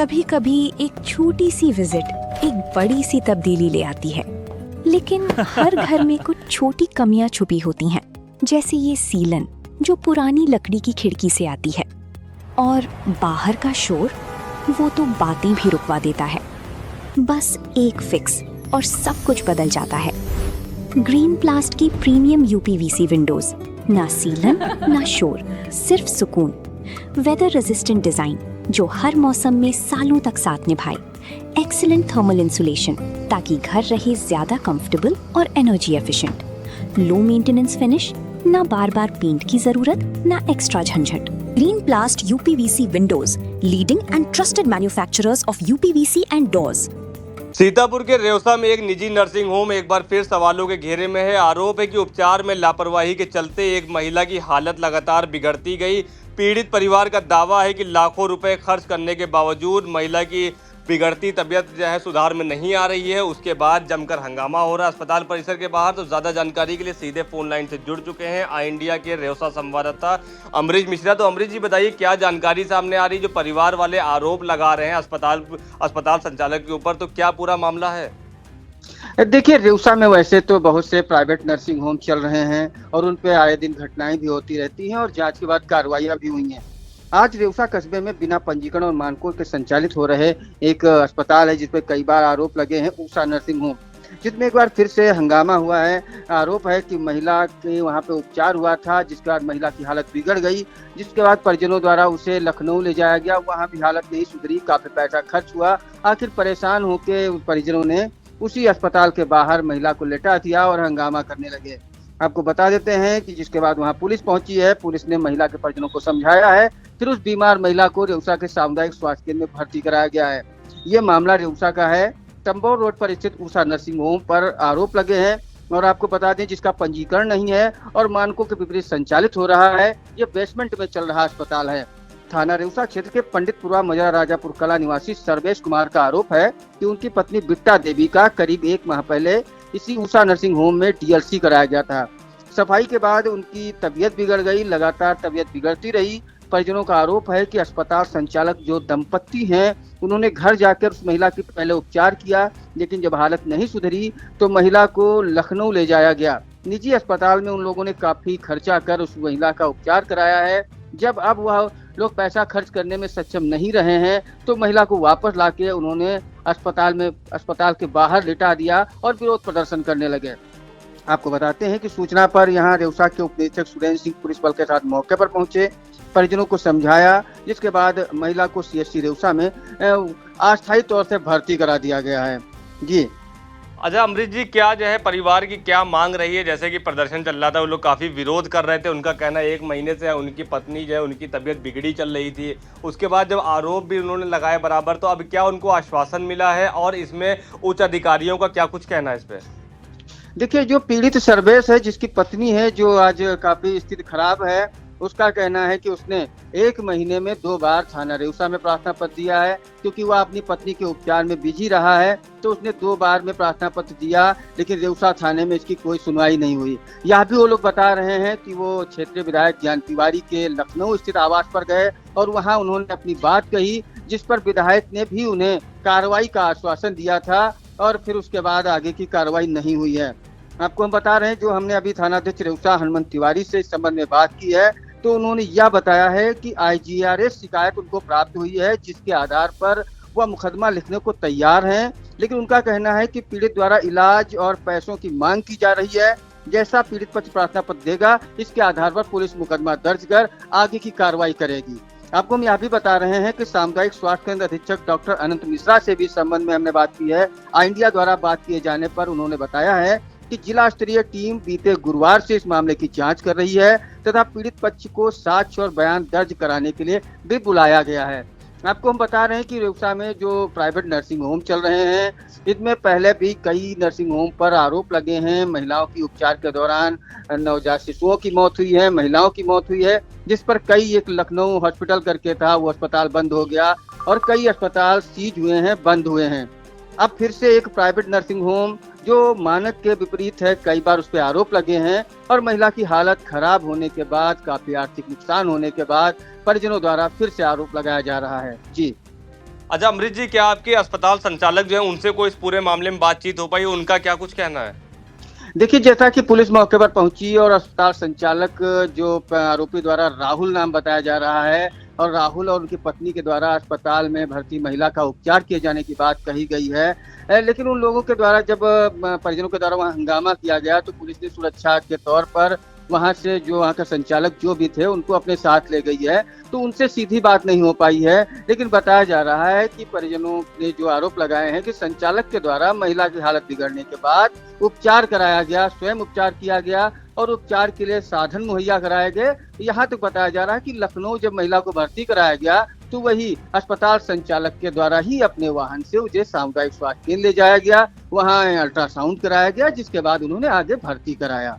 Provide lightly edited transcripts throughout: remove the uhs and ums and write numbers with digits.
कभी कभी एक छोटी सी विजिट एक बड़ी सी तब्दीली ले आती है, लेकिन हर घर में कुछ छोटी कमियां छुपी होती हैं, जैसे ये सीलन जो पुरानी लकड़ी की खिड़की से आती है, और बाहर का शोर वो तो बातें भी रुकवा देता है। बस एक फिक्स और सब कुछ बदल जाता है। ग्रीन प्लास्ट की प्रीमियम यूपीवीसी विंडोज, ना सीलन ना शोर, सिर्फ सुकून। वेदर रेजिस्टेंट डिजाइन जो हर मौसम में सालों तक साथ निभाए। एक्सीलेंट थर्मल इंसुलेशन ताकि घर रहे ज्यादा कंफर्टेबल और energy efficient. Low maintenance finish, ना बार बार पेंट की जरूरत, ना एक्स्ट्रा झंझट। Green प्लास्ट UPVC Windows, leading and trusted manufacturers of UPVC and doors. Sitapur के रेवसा में एक निजी नर्सिंग होम एक बार फिर सवालों के घेरे में है। आरोप है कि उपचार में लापरवाही के चलते एक महिला की हालत लगातार बिगड़ती गई। पीड़ित परिवार का दावा है कि लाखों रुपए खर्च करने के बावजूद महिला की बिगड़ती तबीयत जो है सुधार में नहीं आ रही है। उसके बाद जमकर हंगामा हो रहा है अस्पताल परिसर के बाहर। तो ज़्यादा जानकारी के लिए सीधे फोन लाइन से जुड़ चुके हैं आई इंडिया के रेवसा संवाददाता अमरीश मिश्रा। तो अमरीश जी बताइए, क्या जानकारी सामने आ रही, जो परिवार वाले आरोप लगा रहे हैं अस्पताल संचालक के ऊपर, तो क्या पूरा मामला है? देखिए, रेवसा में वैसे तो बहुत से प्राइवेट नर्सिंग होम चल रहे हैं और उन पे आए दिन घटनाएं भी होती रहती हैं और जांच के बाद कार्रवाइयां भी हुई हैं। आज रेवसा कस्बे में बिना पंजीकरण और मानकों के संचालित हो रहे एक अस्पताल है जिसपे कई बार आरोप लगे हैं, उषा नर्सिंग होम, जिसमें एक बार फिर से हंगामा हुआ है। आरोप है कि महिला के वहां पे उपचार हुआ था, जिसके बाद महिला की हालत बिगड़ गई, जिसके बाद परिजनों द्वारा उसे लखनऊ ले जाया गया। वहां भी हालत नहीं सुधरी, काफी पैसा खर्च हुआ। आखिर परेशान होकर परिजनों ने उसी अस्पताल के बाहर महिला को लेटा दिया और हंगामा करने लगे। आपको बता देते हैं कि जिसके बाद वहां पुलिस पहुंची है। पुलिस ने महिला के परिजनों को समझाया है, फिर उस बीमार महिला को रेवसा के सामुदायिक स्वास्थ्य केंद्र में भर्ती कराया गया है। ये मामला रेवसा का है। टम्बोर रोड पर स्थित उषा नर्सिंग होम पर आरोप लगे हैं और आपको बता दें जिसका पंजीकरण नहीं है और मानकों के विपरीत संचालित हो रहा है। ये बेसमेंट में चल रहा अस्पताल है। थाना रेवसा क्षेत्र के पंडितपुरा मजरा राजापुर कला निवासी सर्वेश कुमार का आरोप है कि उनकी पत्नी बिट्टा देवी का करीब 1 माह पहले इसी उषा नर्सिंग होम में डीएलसी कराया गया था। सफाई के बाद उनकी तबीयत बिगड़ गई, लगातार तबीयत बिगड़ती रही। परिजनों का आरोप है कि अस्पताल संचालक जो दंपत्ति हैं, उन्होंने घर जाकर उस महिला की पहले उपचार किया, लेकिन जब हालत नहीं सुधरी तो महिला को लखनऊ ले जाया गया। निजी अस्पताल में उन लोगों ने काफी खर्चा कर उस महिला का उपचार कराया है। जब अब वह लोग पैसा खर्च करने में सक्षम नहीं रहे हैं तो महिला को वापस लाके उन्होंने अस्पताल के बाहर लिटा दिया और विरोध प्रदर्शन करने लगे। आपको बताते हैं कि सूचना पर यहां रेवसा के उप निरीक्षक सुरेंद्र सिंह पुलिस बल के साथ मौके पर पहुंचे, परिजनों को समझाया, जिसके बाद महिला को सीएचसी रेवसा में अस्थायी तौर से भर्ती करा दिया गया है। जी अच्छा अमरीश जी, क्या जो है परिवार की क्या मांग रही है? जैसे कि प्रदर्शन चल रहा था, वो लोग काफी विरोध कर रहे थे। उनका कहना 1 महीने से उनकी पत्नी जो है उनकी तबीयत बिगड़ी चल रही थी। उसके बाद जब आरोप भी उन्होंने लगाए बराबर, तो अब क्या उनको आश्वासन मिला है और इसमें उच्च अधिकारियों का क्या कुछ कहना है इस पे? देखिए, जो पीड़ित सर्वेश है, जिसकी पत्नी है जो आज काफी स्थिति खराब है, उसका कहना है कि उसने 1 महीने में 2 बार थाना रेवसा में प्रार्थना पत्र दिया है, क्योंकि वह अपनी पत्नी के उपचार में बिजी रहा है। तो उसने 2 बार में प्रार्थना पत्र दिया, लेकिन रेवसा थाने में इसकी कोई सुनवाई नहीं हुई। यह भी वो लोग बता रहे हैं कि वो क्षेत्रीय विधायक ज्ञान तिवारी के लखनऊ स्थित आवास पर गए और वहां उन्होंने अपनी बात कही, जिस पर विधायक ने भी उन्हें कार्रवाई का आश्वासन दिया था और फिर उसके बाद आगे की कार्रवाई नहीं हुई है। आपको हम बता रहे हैं, जो हमने अभी थानाध्यक्ष रेवसा हनुमंत तिवारी से इस संबंध में बात की है, तो उन्होंने यह बताया है कि IGRS शिकायत उनको प्राप्त हुई है, जिसके आधार पर वह मुकदमा लिखने को तैयार हैं। लेकिन उनका कहना है कि पीड़ित द्वारा इलाज और पैसों की मांग की जा रही है। जैसा पीड़ित पक्ष प्रार्थना पत्र देगा, इसके आधार पर पुलिस मुकदमा दर्ज कर आगे की कार्रवाई करेगी। आपको हम यह भी बता रहे हैं कि सामुदायिक स्वास्थ्य केंद्र अधीक्षक डॉक्टर अनंत मिश्रा से भी इस संबंध में हमने बात की है। आई इंडिया द्वारा बात किए जाने पर उन्होंने बताया है कि जिला स्तरीय टीम बीते गुरुवार से इस मामले की जांच कर रही है तथा पीड़ित पक्ष को साक्ष्य और बयान दर्ज कराने के लिए भी बुलाया गया है। आपको हम बता रहे हैं कि रेवसा में जो प्राइवेट नर्सिंग होम चल रहे हैं, इसमें पहले भी कई नर्सिंग होम पर आरोप लगे हैं। महिलाओं की उपचार के दौरान नवजात शिशुओं की मौत हुई है, महिलाओं की मौत हुई है, जिस पर कई, एक लखनऊ हॉस्पिटल करके था, वो अस्पताल बंद हो गया और कई अस्पताल सीज हुए हैं, बंद हुए हैं। अब फिर से एक प्राइवेट नर्सिंग होम जो मानक के विपरीत है, कई बार उस पर आरोप लगे हैं और महिला की हालत खराब होने के बाद, काफी आर्थिक नुकसान होने के बाद परिजनों द्वारा फिर से आरोप लगाया जा रहा है। जी अच्छा अमृत जी, क्या आपके अस्पताल संचालक जो है उनसे कोई इस पूरे मामले में बातचीत हो पाई, उनका क्या कुछ कहना है? देखिए, जैसा कि पुलिस मौके पर पहुंची और अस्पताल संचालक जो आरोपी द्वारा राहुल नाम बताया जा रहा है, और राहुल और उनकी पत्नी के द्वारा अस्पताल में भर्ती महिला का उपचार किए जाने की बात कही गई है। लेकिन उन लोगों के द्वारा जब परिजनों के द्वारा वहां हंगामा किया गया, तो पुलिस ने सुरक्षा के तौर पर वहां से जो वहां का संचालक जो भी थे उनको अपने साथ ले गई है। तो उनसे सीधी बात नहीं हो पाई है, लेकिन बताया जा रहा है कि परिजनों ने जो आरोप लगाए हैं कि संचालक के द्वारा महिला की हालत बिगड़ने के बाद उपचार कराया गया, स्वयं उपचार किया गया और उपचार के लिए साधन मुहैया कराए गए। यहाँ तक बताया जा रहा है कि लखनऊ जब महिला को भर्ती कराया गया, तो वही अस्पताल संचालक के द्वारा ही अपने वाहन से उसे सामुदायिक स्वास्थ्य केंद्र ले जाया गया, वहाँ अल्ट्रासाउंड कराया गया, जिसके बाद उन्होंने आगे भर्ती कराया।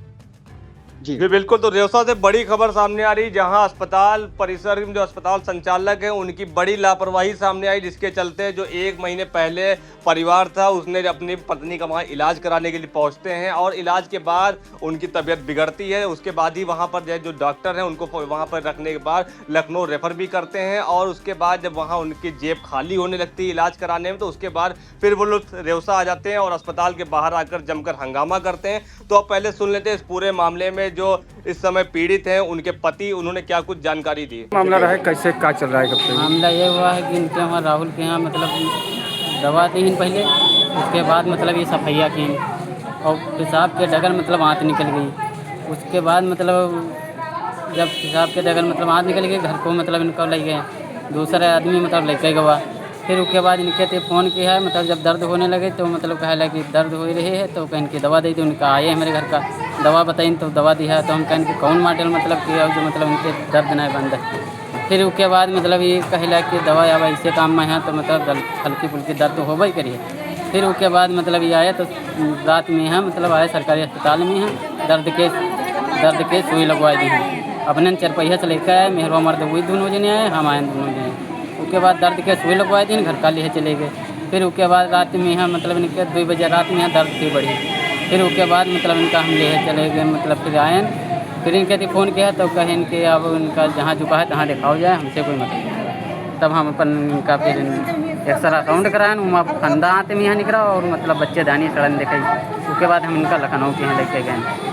जी बिल्कुल। तो रेवसा से बड़ी खबर सामने आ रही, जहां अस्पताल परिसर में जो अस्पताल संचालक है उनकी बड़ी लापरवाही सामने आई, जिसके चलते जो 1 महीने पहले परिवार था उसने अपनी पत्नी का वहां इलाज कराने के लिए पहुंचते हैं और इलाज के बाद उनकी तबीयत बिगड़ती है। उसके बाद ही वहां पर जो डॉक्टर हैं उनको वहां पर रखने के बाद लखनऊ रेफर भी करते हैं और उसके बाद जब वहां उनकी जेब खाली होने लगती है इलाज कराने में, तो उसके बाद फिर वो लोग रेवसा आ जाते हैं और अस्पताल के बाहर आकर जमकर हंगामा करते हैं। तो अब पहले सुन लेते हैं इस पूरे मामले में जो इस समय पीड़ित हैं उनके पति, उन्होंने क्या कुछ जानकारी दी। मामला रहा है, कैसे क्या चल रहा है, कब से मामला ये हुआ है कि इनके वहाँ राहुल के यहाँ मतलब दवा दी पहले, उसके बाद मतलब ये सफैया की और पेशाब के डगर मतलब आँत निकल गई। उसके बाद मतलब जब पेशाब के डगर मतलब आँत निकल गई, घर को मतलब इनको ले गए दूसरे आदमी मतलब लेके गवा। फिर उसके बाद इनके ते फ़ोन किया है, मतलब जब दर्द होने लगे तो मतलब कहला कि दर्द हो रही है, तो कहीं की दवा दी थी। उनका आए हमारे घर का दवा बताई तो दवा दी है, तो हम कहें कि कौन मॉडल मतलब कि जो मतलब उनके दर्द नहीं बंद है। फिर उसके बाद मतलब ये कहला कि दवा अब ऐसे काम में है, तो मतलब हल्की फुल्की दर्द हो ही करिए। फिर उसके बाद मतलब ये आया तो रात में है मतलब आए सरकारी अस्पताल में है, दर्द के सुई लगवा दी है। अपने 4 पहिया से लेकर आए, मेहरवा मर्द वही दोनों जने आए, हम आए दोनों जने। उसके बाद दर्द के सुई लगवा दी, घर का लिए चले गए। फिर उसके बाद रात में यहाँ मतलब इनके 2 बजे रात में यहाँ दर्द थी बड़ी। फिर उसके बाद मतलब इनका हम ले चले गए, मतलब फिर आए, फिर इनके फ़ोन किया तो कहें इनके अब इनका जहाँ झुका है तहाँ दिखाओ जाए, हमसे कोई मतलब नहीं। तब हम अपन इनका फिर एक्सरा साउंड कराए, वहाँ फंदा आते में यहाँ निकला और मतलब बच्चे दानी सड़न दिखाई। उसके बाद हम इनका लखनऊ के यहाँ लेके गए।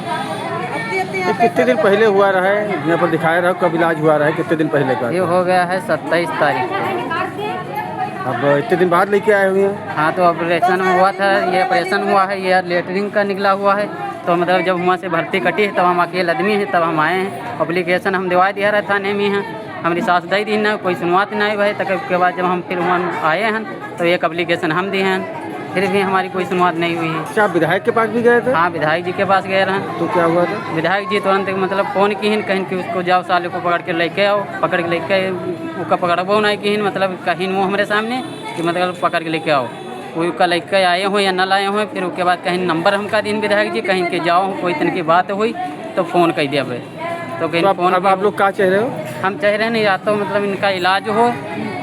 कितने दिन पहले हुआ रहा है, यहाँ पर दिखाया रहा, कब इलाज हुआ रहा है, कितने दिन पहले का? ये हो गया है 27 तारीख को। अब इतने दिन बाद लेके आए हुए हैं? हाँ, तो ऑपरेशन हुआ था, ये ऑपरेशन हुआ है, ये लेटरिन का निकला हुआ है। तो मतलब जब वहाँ से भर्ती कटी है तब हम अकेले आदमी हैं, तब हम आए हैं। अप्लीकेशन हम दिवा दिया रहा थाने में हैं, हमारी सास दे दी ना, कोई सुनवात नहीं भाई। तक उसके बाद जब हम फिर वहाँ आए हैं तो एक अप्लीकेशन हम दिए हैं, फिर भी हमारी कोई सुनवात नहीं हुई है। अच्छा, आप विधायक के पास भी गए थे? हाँ, विधायक जी के पास गए रहे। तो क्या हुआ था? विधायक जी तुरंत मतलब फ़ोन की हिन, कहीं कि उसको जाओ साले को पकड़ के लेके आओ, पकड़ के लेके उसका पकड़बो नहीं की हिन, मतलब कहीं वो हमारे सामने कि मतलब पकड़ के लेके आओ। कोई का लेके आए हो या न लाए हो। फिर उसके बाद कहीं नंबर हमका दिन विधायक जी, कहीं के जाओ कोई तन की बात हुई तो फ़ोन कर दिया। तो कहीं फ़ोन। अब आप लोग क्या चाह रहे हो? हम चाह रहे हैं या तो मतलब इनका इलाज हो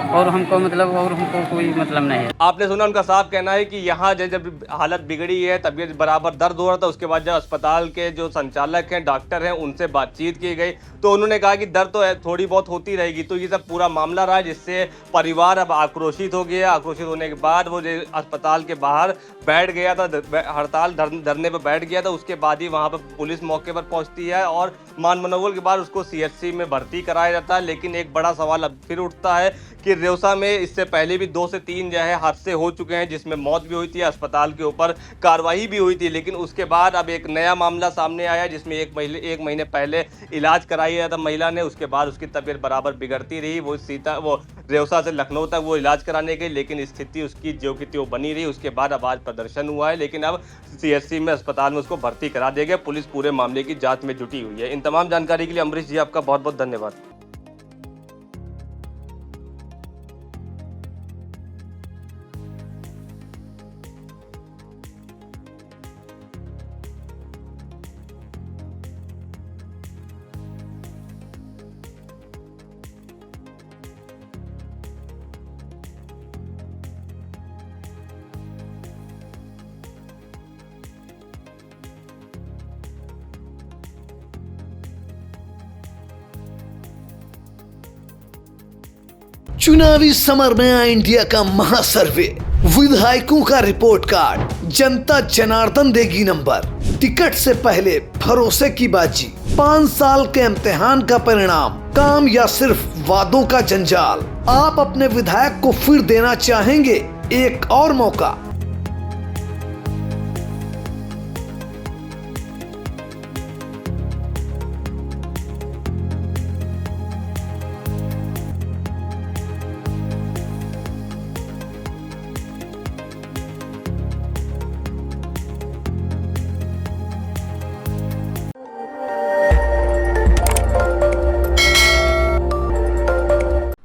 और हमको मतलब और हमको कोई मतलब नहीं है। आपने सुना, उनका साफ कहना है कि यहाँ जब हालत बिगड़ी है, तबीयत बराबर दर्द हो रहा था, उसके बाद जब अस्पताल के जो संचालक हैं, डॉक्टर हैं, उनसे बातचीत की गई तो उन्होंने कहा कि दर्द तो थोड़ी बहुत होती रहेगी। तो ये सब पूरा मामला रहा, जिससे परिवार अब आक्रोशित हो गया। आक्रोशित होने के बाद वो अस्पताल के बाहर बैठ गया था, हड़ताल धरने पर बैठ गया था। उसके बाद ही वहाँ पर पुलिस मौके पर पहुँचती है और मान मनोवल के बाद उसको CHC में भर्ती कराया जाता है। लेकिन एक बड़ा सवाल अब फिर उठता है कि रेवसा में इससे पहले भी 2 से 3 जो है हादसे हो चुके हैं, जिसमें मौत भी हुई थी, अस्पताल के ऊपर कार्रवाई भी हुई थी। लेकिन उसके बाद अब एक नया मामला सामने आया, जिसमें एक महीने पहले इलाज कराया था महिला ने। उसके बाद उसकी तबीयत बराबर बिगड़ती रही, वो रेवसा से लखनऊ तक वो इलाज कराने गई, लेकिन स्थिति उसकी जो की त्यों बनी रही। उसके बाद अब आज प्रदर्शन हुआ है, लेकिन अब CHC में अस्पताल में उसको भर्ती करा दिया गया। पुलिस पूरे मामले की जाँच में जुटी हुई है। इन तमाम जानकारी के लिए अमरीश जी आपका बहुत बहुत धन्यवाद। चुनावी समर में आई इंडिया का महासर्वे, विधायकों का रिपोर्ट कार्ड, जनता जनार्दन देगी नंबर, टिकट से पहले भरोसे की बाजी, 5 साल के इम्तिहान का परिणाम, काम या सिर्फ वादों का जंजाल। आप अपने विधायक को फिर देना चाहेंगे एक और मौका?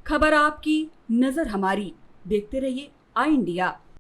खबर आपकी, नजर हमारी। देखते रहिए आई इंडिया।